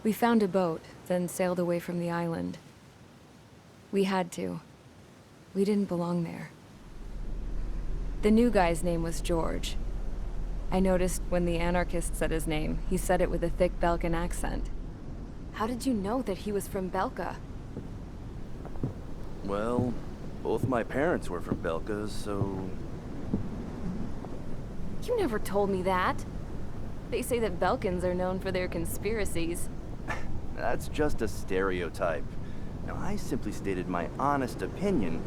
We found a boat, then sailed away from the island. We had to. We didn't belong there. The new guy's name was George. I noticed when the anarchist said his name, he said it with a thick Belkan accent. How did you know that he was from Belka? Well, both my parents were from Belka, so... You never told me that. They say that Belkans are known for their conspiracies. That's just a stereotype. Now, I simply stated my honest opinion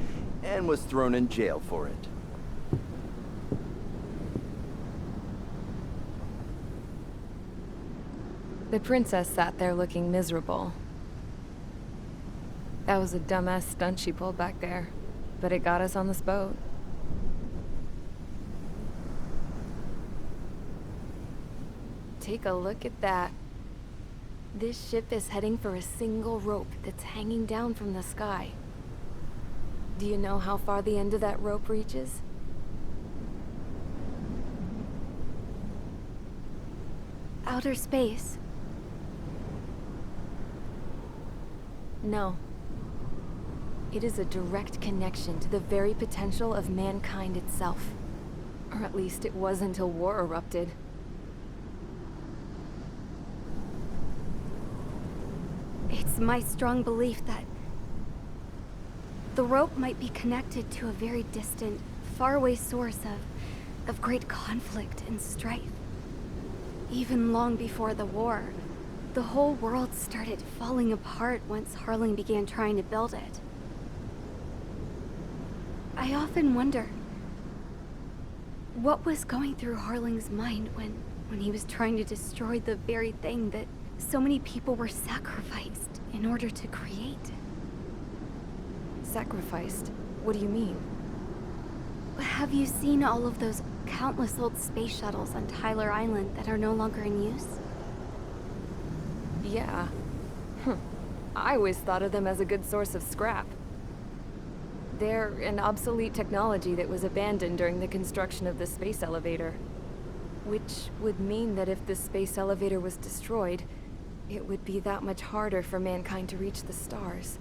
and was thrown in jail for it. The princess sat there looking miserable. That was a dumbass stunt she pulled back there, but it got us on this boat. Take a look at that. This ship is heading for a single rope that's hanging down from the sky. Do you know how far the end of that rope reaches? Outer space. No. It is a direct connection to the very potential of mankind itself. Or at least it was until war erupted. It's my strong belief that the rope might be connected to a very distant, faraway source of great conflict and strife. Even long before the war, the whole world started falling apart once Harling began trying to build it. I often wonder what was going through Harling's mind when he was trying to destroy the very thing that so many people were sacrificed in order to create. Sacrificed? What do you mean? Have you seen all of those countless old space shuttles on Tyler Island that are no longer in use? Yeah. I always thought of them as a good source of scrap. They're an obsolete technology that was abandoned during the construction of the space elevator. Which would mean that if the space elevator was destroyed, it would be that much harder for mankind to reach the stars.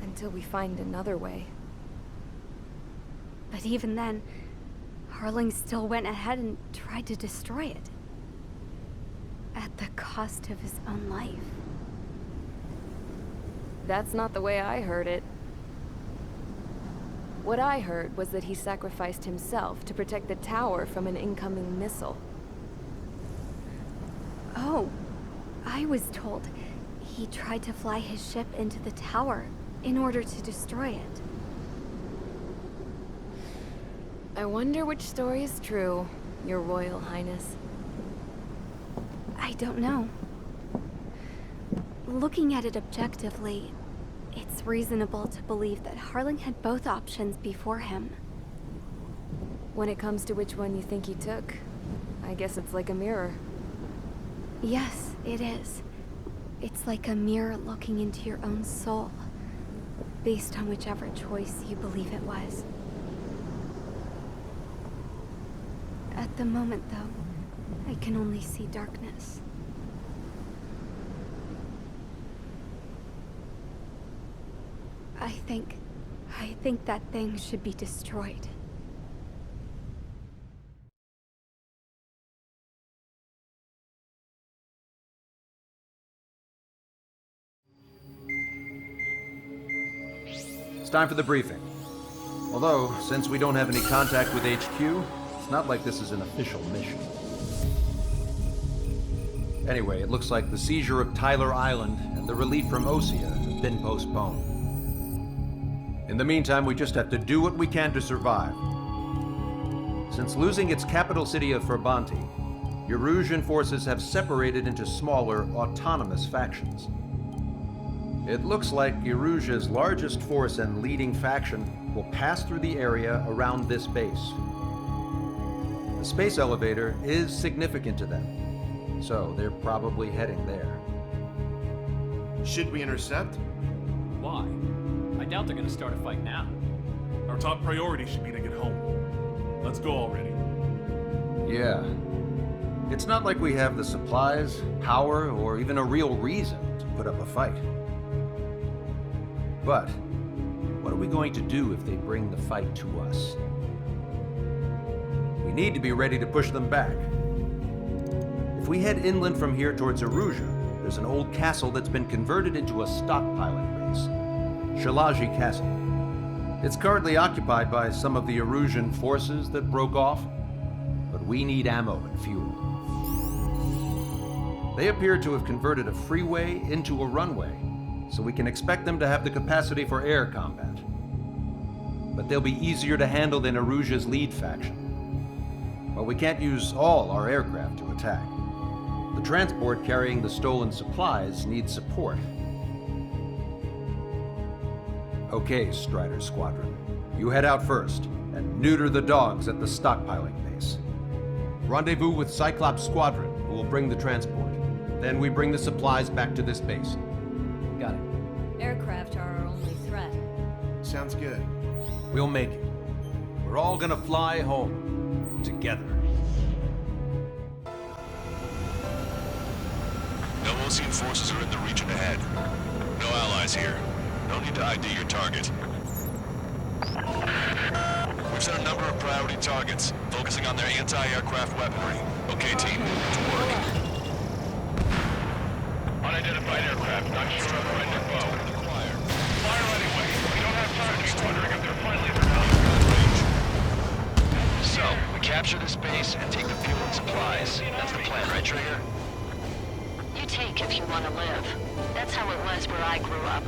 Until we find another way. But even then, Harling still went ahead and tried to destroy it. At the cost of his own life. That's not the way I heard it. What I heard was that he sacrificed himself to protect the tower from an incoming missile. Oh, I was told he tried to fly his ship into the tower in order to destroy it. I wonder which story is true, Your Royal Highness. I don't know. Looking at it objectively, it's reasonable to believe that Harling had both options before him. When it comes to which one you think he took, I guess it's like a mirror. Yes, it is. It's like a mirror looking into your own soul, based on whichever choice you believe it was. At the moment, though, I can only see darkness. I think that thing should be destroyed. It's time for the briefing. Although, since we don't have any contact with HQ, it's not like this is an official mission. Anyway, it looks like the seizure of Tyler Island and the relief from Osea have been postponed. In the meantime, we just have to do what we can to survive. Since losing its capital city of Ferbanti, Erusian forces have separated into smaller, autonomous factions. It looks like Erusia's largest force and leading faction will pass through the area around this base. The space elevator is significant to them, so they're probably heading there. Should we intercept? Why? I doubt they're gonna start a fight now. Our top priority should be to get home. Let's go already. Yeah. It's not like we have the supplies, power, or even a real reason to put up a fight. But what are we going to do if they bring the fight to us? We need to be ready to push them back. If we head inland from here towards Erusia, there's an old castle that's been converted into a stockpiling base. Shilage Castle. It's currently occupied by some of the Erusian forces that broke off, but we need ammo and fuel. They appear to have converted a freeway into a runway, so we can expect them to have the capacity for air combat. But they'll be easier to handle than Erusia's lead faction. But we can't use all our aircraft to attack. The transport carrying the stolen supplies needs support. Okay, Strider Squadron. You head out first and neuter the dogs at the stockpiling base. Rendezvous with Cyclops Squadron, who will bring the transport. Then we bring the supplies back to this base. Got it. Aircraft are our only threat. Sounds good. We'll make it. We're all gonna fly home. Together. No Osean forces are in the region ahead. No allies here. No need to ID your target. We've set a number of priority targets, focusing on their anti-aircraft weaponry. Okay, team, to work. Unidentified aircraft, not sure of their info. Fire anyway. We don't have time to be wondering if they're friendly or not. So, we capture this base and take the fuel and supplies. That's the plan, right, Trigger? You take if you want to live. That's how it was where I grew up.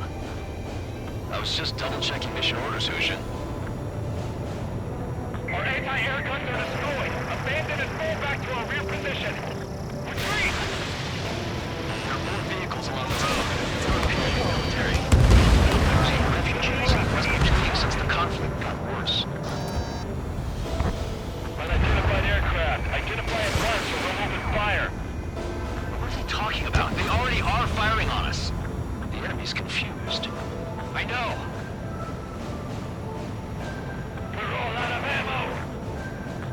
I was just double-checking mission orders, Hushin. Our anti-air guns are destroyed. Abandon and fall back to our rear position. Retreat! There are more vehicles along the road. European military. Refugees and Western fleeing since the conflict got worse. Unidentified aircraft. Identify at once or we'll open fire. What is he talking about? They already are firing on us. The enemy's confused. I know. We're all out of ammo.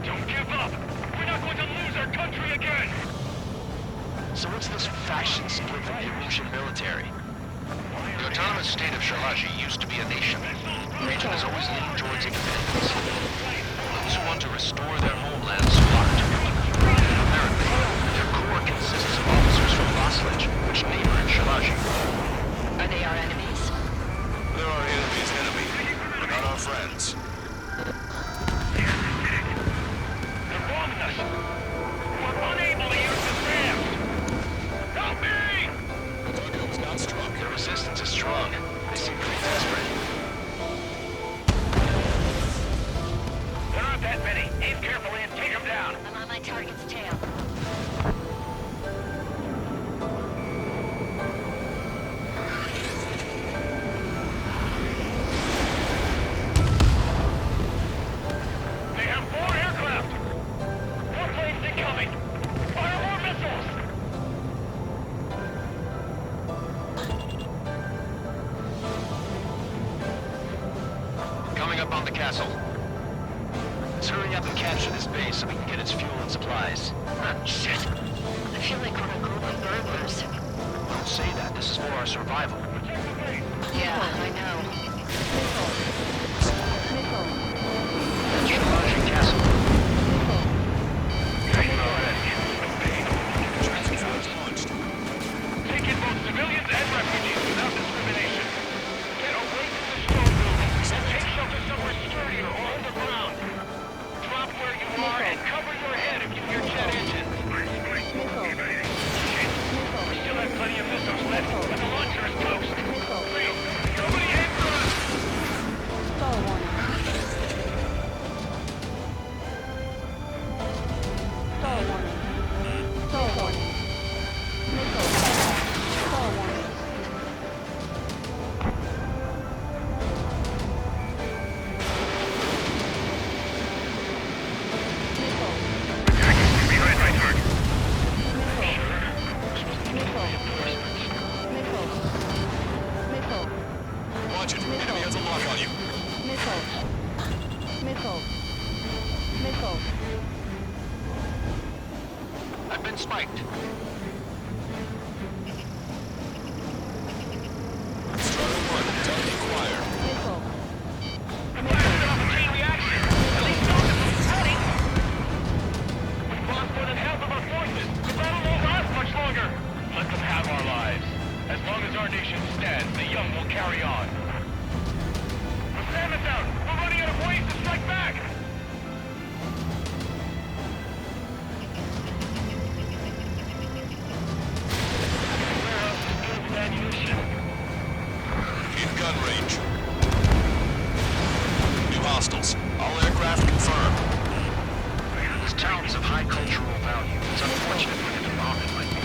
Don't give up. We're not going to lose our country again. So what's this faction split from the Erusian military? The autonomous state of Shilage used to be a nation. The region has always leaned towards independence. Those who want to restore their homelands flock to it. Apparently, their core consists of officers from Vaslage, which neighbor in Shilage. Are they our enemies? They're our enemy's enemy, but not our friends. They're bombing us. We're unable to use the ramps. Help me! The target was not strong. Their resistance is strong. They seem pretty desperate. There aren't that many. Aim carefully and take them down. I'm on my target's tail. They have 4 aircraft. More planes incoming. Fire more missiles. Coming up on the castle. Let's hurry up and capture this base so we can get its fuel and supplies. Shit. I feel like we're a group of burglars. Don't say that. This is for our survival. Yeah, I know. Shilage Castle. Take in both civilians and refugees without discrimination. Get away from the stone buildings and take shelter somewhere sturdier or underground. Drop where you are and cover your head if you hear jet engines. We still have plenty of missiles left, but the launcher is toast. Please, nobody aim for us! have been spiked. Strider 1, target acquired. Missile. Set off a chain reaction. At least Dalton was reporting. We've lost more than half of our forces. The battle won't last much longer. Let them have our lives. As long as our nation stands, the young will carry on. The salmon's out. We're running out of ways to strike back. Warehouse is good with ammunition. In gun range. New hostiles. All aircraft confirmed. This town's of high cultural value. It's unfortunate when an bombing like this.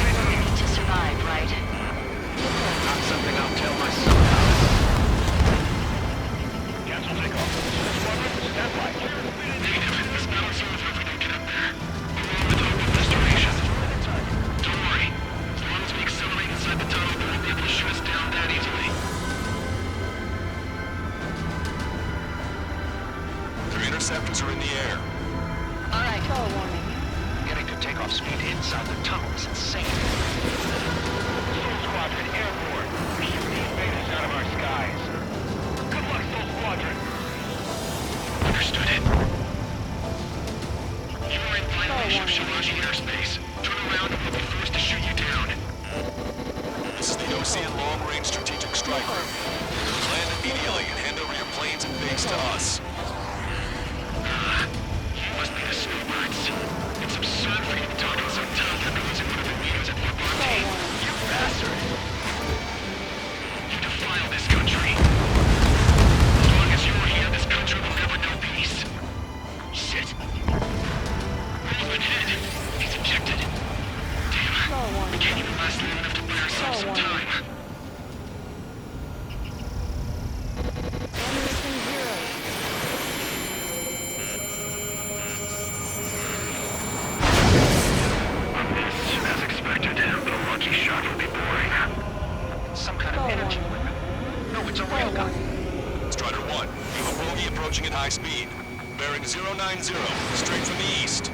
You need to survive, right? Not something I'll tell myself about. Cancel takeoff. Squadron, stand by. Negative. This battle zone if we don't get up there. We're on the top of restoration. Don't worry. As long as we accelerate inside the tunnel, they won't be able to shoot us down that easily. 3 interceptors are in the air. All right. Getting to takeoff speed inside the tunnel is insane. Soul Squadron, airborne. We shoot these bases out of our skies. Good luck, Soul Squadron. Understood it. You are in violation of Shilage airspace. Turn around and we'll be forced to shoot you down. This is the Ocean Long-Range Strategic Strike Group. Land immediately and hand over your planes and base to us. You must be the snowbirds. It's absurd for you to talk in some tongue after losing one of the meetings at Payload. You bastard! You defile this country. As long as you're here, this country will never know peace. Shit. Movement hit. He's ejected. Damn. We can't even last long enough to buy ourselves some time. Ammunition zero. As expected, but a lucky shot would be boring. Some kind of energy weapon. No, it's a railgun. Strider 1, you have a bogey approaching at high speed. Bearing 090, straight from the east.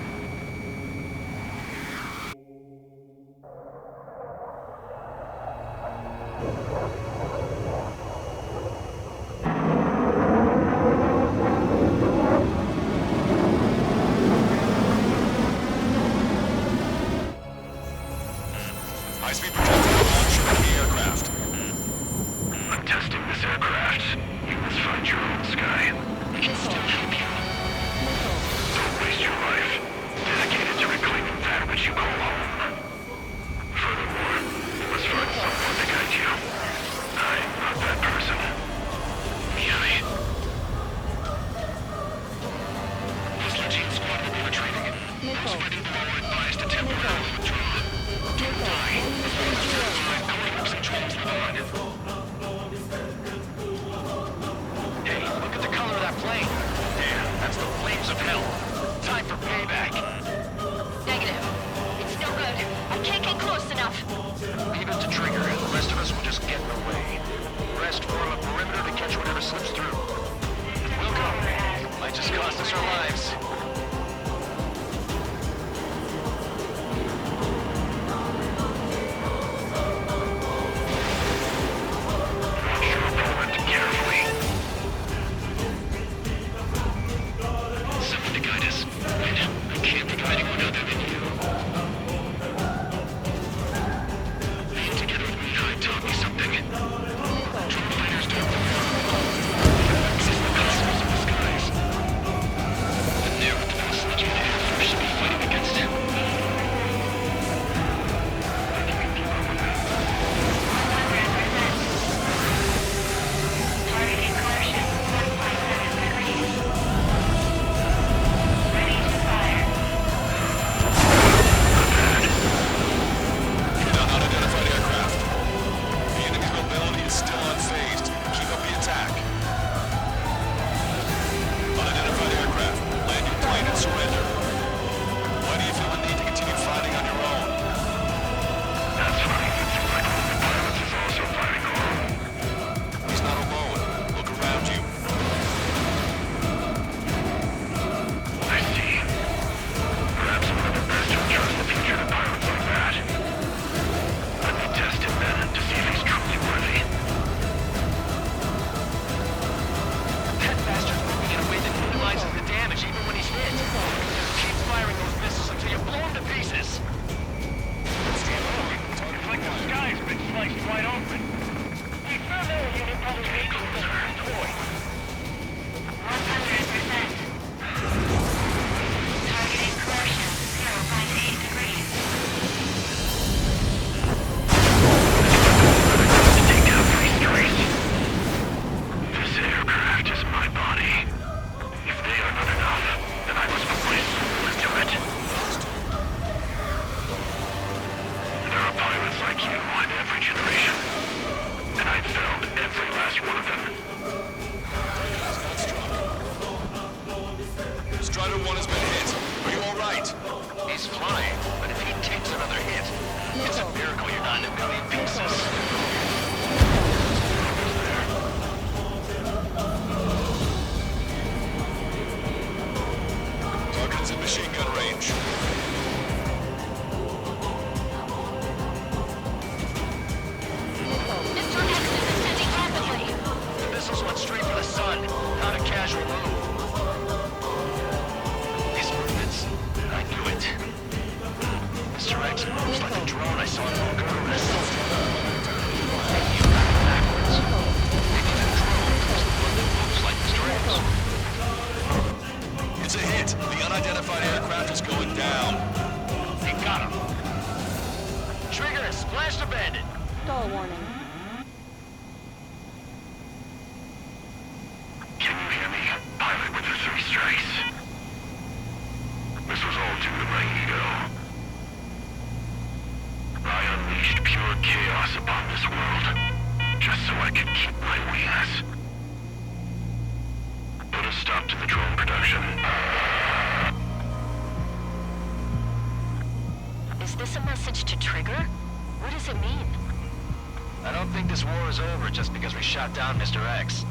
High-speed projectile launch from the aircraft. I'm testing this aircraft. You must find your own sky. We can still help you. Don't waste your life. Dedicated to reclaiming that which you call home. Furthermore, you must find someone to guide you. I'm not that person. Beehive. Hostile squad will be retreating. Those fighting below are advised to temporarily withdraw. Don't die. Our controls the line. Hey, look at the color of that plane. Damn, that's the flames of hell. Time for payback. Negative. It's no good. I can't get close enough. Leave it to Trigger, and the rest of us will just get in the way. Rest form a perimeter to catch whatever slips through. We'll go. Might just cost us our lives. Watch your opponent carefully. Someone to guide He's flying, but if he takes another hit, it's a miracle you're not in a million pieces. Target's in machine gun range. Mr. X is ascending rapidly. The missiles went straight for the sun, not a casual move. These movements, I knew it. Mr. X moves like a drone I saw in Bulgaris. And you got it backwards. Maybe the drone is the one that moves like Mr. X. It's a hit. The unidentified aircraft is going down. He got him. Trigger has splashed a bandit. Stall warning. Can you hear me? Pilot with the 3 strikes. This was all due to my ego. I unleashed pure chaos upon this world, just so I could keep my wings. Put a stop to the drone production. Is this a message to Trigger? What does it mean? I don't think this war is over just because we shot down Mr. X.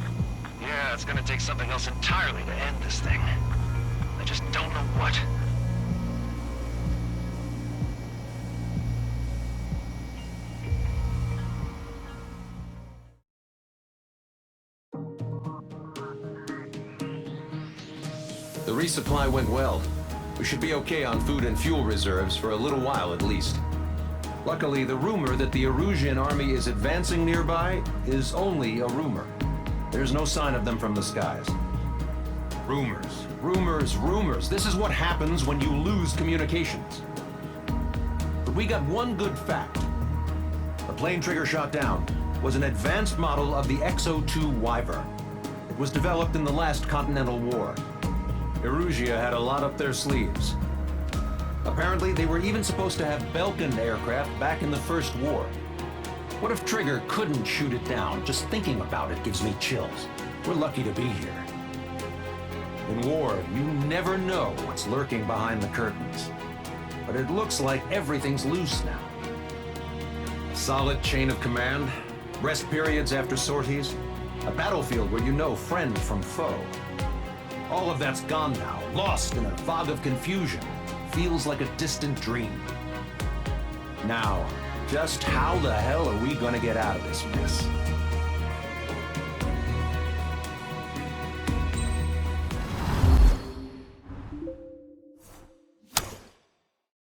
Yeah, it's gonna take something else entirely to end this thing. I just don't know what. The resupply went well. We should be okay on food and fuel reserves for a little while at least. Luckily, the rumor that the Erusian army is advancing nearby is only a rumor. There's no sign of them from the skies. Rumors, rumors, rumors. This is what happens when you lose communications. But we got one good fact. The plane Trigger shot down was an advanced model of the XO-2 Wyvern. It was developed in the last Continental War. Erusia had a lot up their sleeves. Apparently, they were even supposed to have Belkin aircraft back in the First War. What if Trigger couldn't shoot it down? Just thinking about it gives me chills. We're lucky to be here. In war, you never know what's lurking behind the curtains. But it looks like everything's loose now. A solid chain of command, rest periods after sorties, a battlefield where you know friend from foe. All of that's gone now, lost in a fog of confusion. Feels like a distant dream. Now, just how the hell are we gonna get out of this mess?